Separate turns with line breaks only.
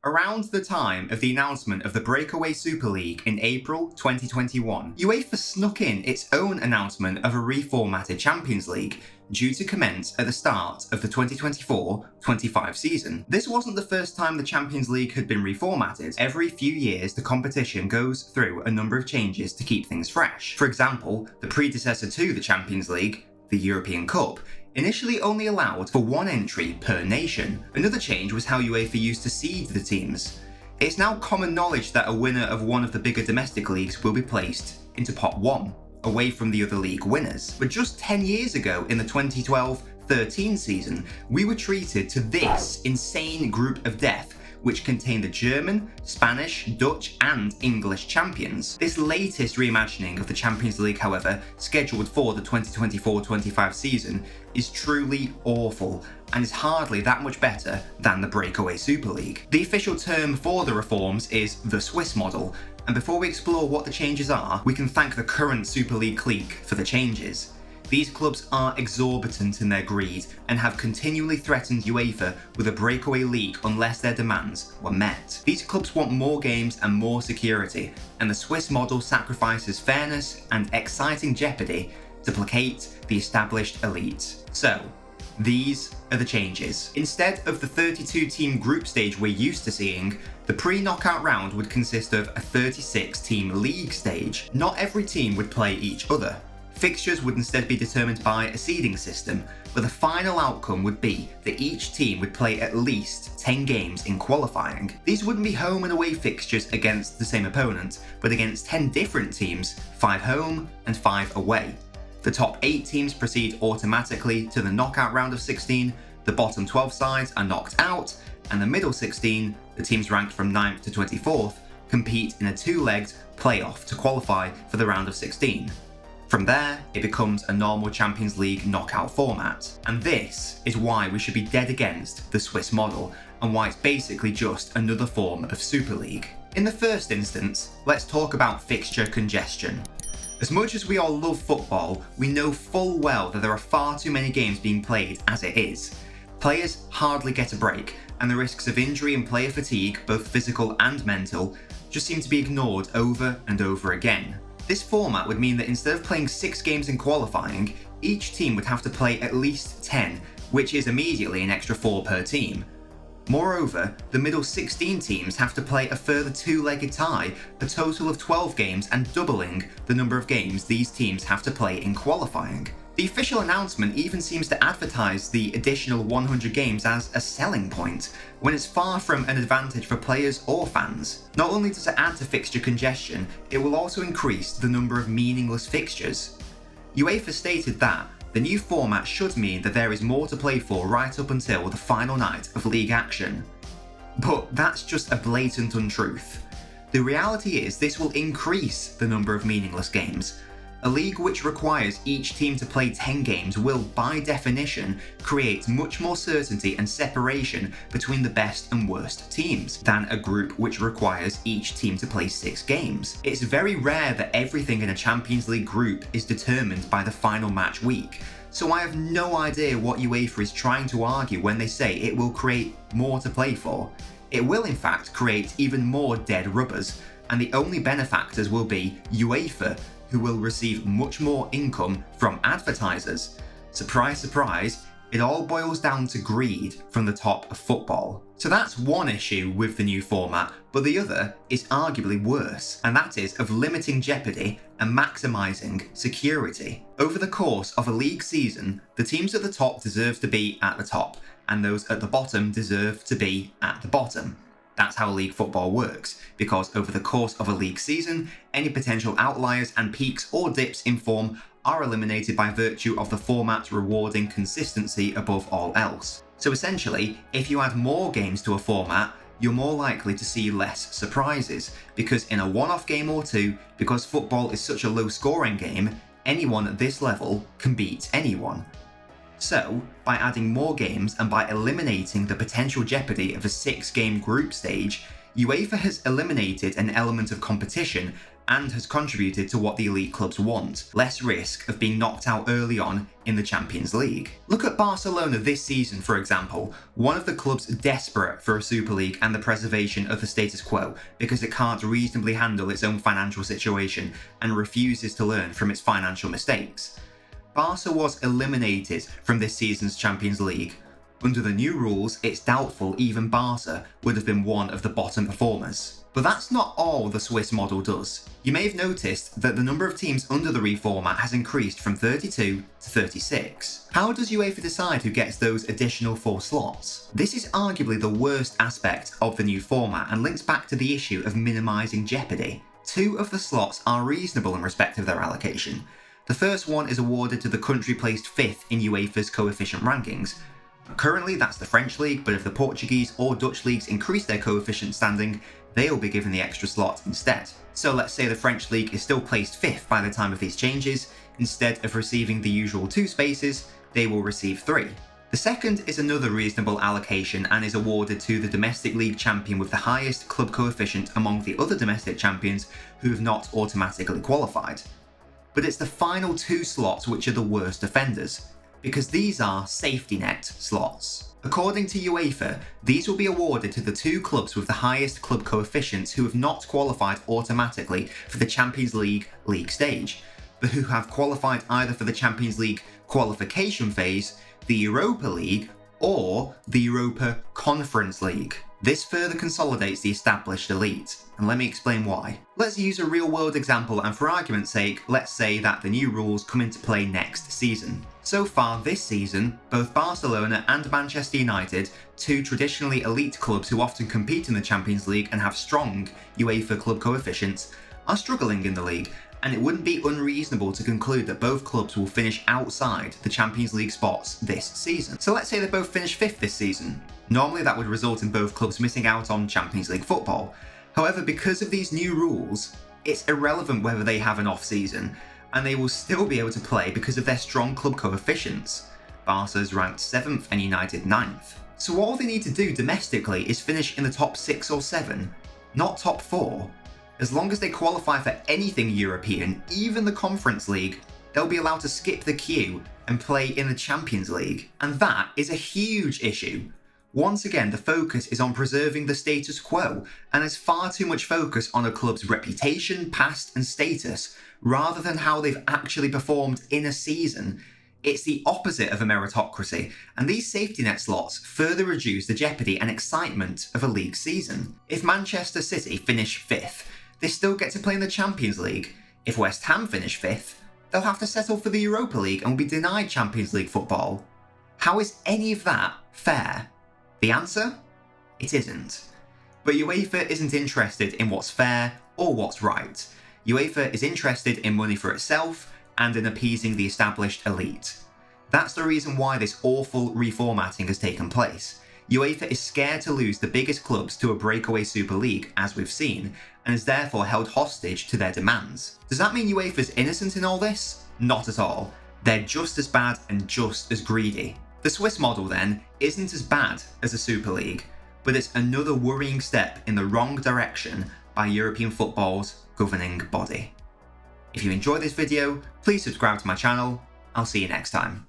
Around the time of the announcement of the breakaway Super League in April 2021, UEFA snuck in its own announcement of a reformatted Champions League, due to commence at the start of the 2024-25 season. This wasn't the first time the Champions League had been reformatted. Every few years, the competition goes through a number of changes to keep things fresh. For example, the predecessor to the Champions League, the European Cup, initially only allowed for one entry per nation. Another change was how UEFA used to seed the teams. It's now common knowledge that a winner of one of the bigger domestic leagues will be placed into Pot 1, away from the other league winners. But just 10 years ago, in the 2012-13 season, we were treated to this insane group of death, which contained the German, Spanish, Dutch and English champions. This latest reimagining of the Champions League, however, scheduled for the 2024-25 season, is truly awful and is hardly that much better than the breakaway Super League. The official term for the reforms is the Swiss model, and before we explore what the changes are, we can thank the current Super League clique for the changes. These clubs are exorbitant in their greed and have continually threatened UEFA with a breakaway league unless their demands were met. These clubs want more games and more security, and the Swiss model sacrifices fairness and exciting jeopardy to placate the established elite. So, these are the changes. Instead of the 32-team group stage we're used to seeing, the pre-knockout round would consist of a 36-team league stage. Not every team would play each other. Fixtures would instead be determined by a seeding system, but the final outcome would be that each team would play at least 10 games in qualifying. These wouldn't be home and away fixtures against the same opponent, but against 10 different teams, 5 home and 5 away. The top 8 teams proceed automatically to the knockout round of 16, the bottom 12 sides are knocked out, and the middle 16, the teams ranked from 9th to 24th, compete in a 2-legged playoff to qualify for the round of 16. From there, it becomes a normal Champions League knockout format. And this is why we should be dead against the Swiss model, and why it's basically just another form of Super League. In the first instance, let's talk about fixture congestion. As much as we all love football, we know full well that there are far too many games being played as it is. Players hardly get a break, and the risks of injury and player fatigue, both physical and mental, just seem to be ignored over and over again. This format would mean that instead of playing 6 games in qualifying, each team would have to play at least 10, which is immediately an extra 4 per team. Moreover, the middle 16 teams have to play a further 2-legged tie, a total of 12 games, and doubling the number of games these teams have to play in qualifying. The official announcement even seems to advertise the additional 100 games as a selling point, when it's far from an advantage for players or fans. Not only does it add to fixture congestion, it will also increase the number of meaningless fixtures. UEFA stated that the new format should mean that there is more to play for right up until the final night of league action. But that's just a blatant untruth. The reality is this will increase the number of meaningless games. A league which requires each team to play 10 games will, by definition, create much more certainty and separation between the best and worst teams than a group which requires each team to play 6 games. It's very rare that everything in a Champions League group is determined by the final match week, so I have no idea what UEFA is trying to argue when they say it will create more to play for. It will in fact create even more dead rubbers, and the only benefactors will be UEFA, who will receive much more income from advertisers. Surprise, surprise, it all boils down to greed from the top of football. So that's one issue with the new format, but the other is arguably worse, and that is of limiting jeopardy and maximising security. Over the course of a league season, the teams at the top deserve to be at the top, and those at the bottom deserve to be at the bottom. That's how league football works, because over the course of a league season, any potential outliers and peaks or dips in form are eliminated by virtue of the format rewarding consistency above all else. So essentially, if you add more games to a format, you're more likely to see less surprises, because in a one-off game or two, because football is such a low-scoring game, anyone at this level can beat anyone. So, by adding more games and by eliminating the potential jeopardy of a 6-game group stage, UEFA has eliminated an element of competition and has contributed to what the elite clubs want: less risk of being knocked out early on in the Champions League. Look at Barcelona this season, for example, one of the clubs desperate for a Super League and the preservation of the status quo because it can't reasonably handle its own financial situation and refuses to learn from its financial mistakes. Barca was eliminated from this season's Champions League. Under the new rules, it's doubtful even Barca would have been one of the bottom performers. But that's not all the Swiss model does. You may have noticed that the number of teams under the reformat has increased from 32 to 36. How does UEFA decide who gets those additional 4 slots? This is arguably the worst aspect of the new format and links back to the issue of minimising jeopardy. 2 of the slots are reasonable in respect of their allocation. The first one is awarded to the country placed 5th in UEFA's coefficient rankings. Currently that's the French League, but if the Portuguese or Dutch leagues increase their coefficient standing, they will be given the extra slot instead. So let's say the French League is still placed 5th by the time of these changes. Instead of receiving the usual 2 spaces, they will receive 3. The second is another reasonable allocation and is awarded to the domestic league champion with the highest club coefficient among the other domestic champions who have not automatically qualified. But it's the final 2 slots which are the worst offenders, because these are safety net slots. According to UEFA, these will be awarded to the 2 clubs with the highest club coefficients who have not qualified automatically for the Champions League league stage, but who have qualified either for the Champions League qualification phase, the Europa League, or the Europa Conference League. This further consolidates the established elite, and let me explain why. Let's use a real-world example, and for argument's sake, let's say that the new rules come into play next season. So far this season, both Barcelona and Manchester United, 2 traditionally elite clubs who often compete in the Champions League and have strong UEFA club coefficients, are struggling in the league, and it wouldn't be unreasonable to conclude that both clubs will finish outside the Champions League spots this season. So let's say they both finish 5th this season. Normally that would result in both clubs missing out on Champions League football. However, because of these new rules, it's irrelevant whether they have an off-season, and they will still be able to play because of their strong club coefficients. Barca's ranked 7th and United 9th. So all they need to do domestically is finish in the top 6 or 7, not top 4. As long as they qualify for anything European, even the Conference League, they'll be allowed to skip the queue and play in the Champions League. And that is a huge issue. Once again, the focus is on preserving the status quo, and there's far too much focus on a club's reputation, past and status, rather than how they've actually performed in a season. It's the opposite of a meritocracy, and these safety net slots further reduce the jeopardy and excitement of a league season. If Manchester City finish 5th, they still get to play in the Champions League. If West Ham finish 5th, they'll have to settle for the Europa League and will be denied Champions League football. How is any of that fair? The answer? It isn't. But UEFA isn't interested in what's fair or what's right. UEFA is interested in money for itself and in appeasing the established elite. That's the reason why this awful reformatting has taken place. UEFA is scared to lose the biggest clubs to a breakaway Super League, as we've seen, and is therefore held hostage to their demands. Does that mean UEFA's innocent in all this? Not at all. They're just as bad and just as greedy. The Swiss model, then, isn't as bad as a Super League, but it's another worrying step in the wrong direction by European football's governing body. If you enjoyed this video, please subscribe to my channel. I'll see you next time.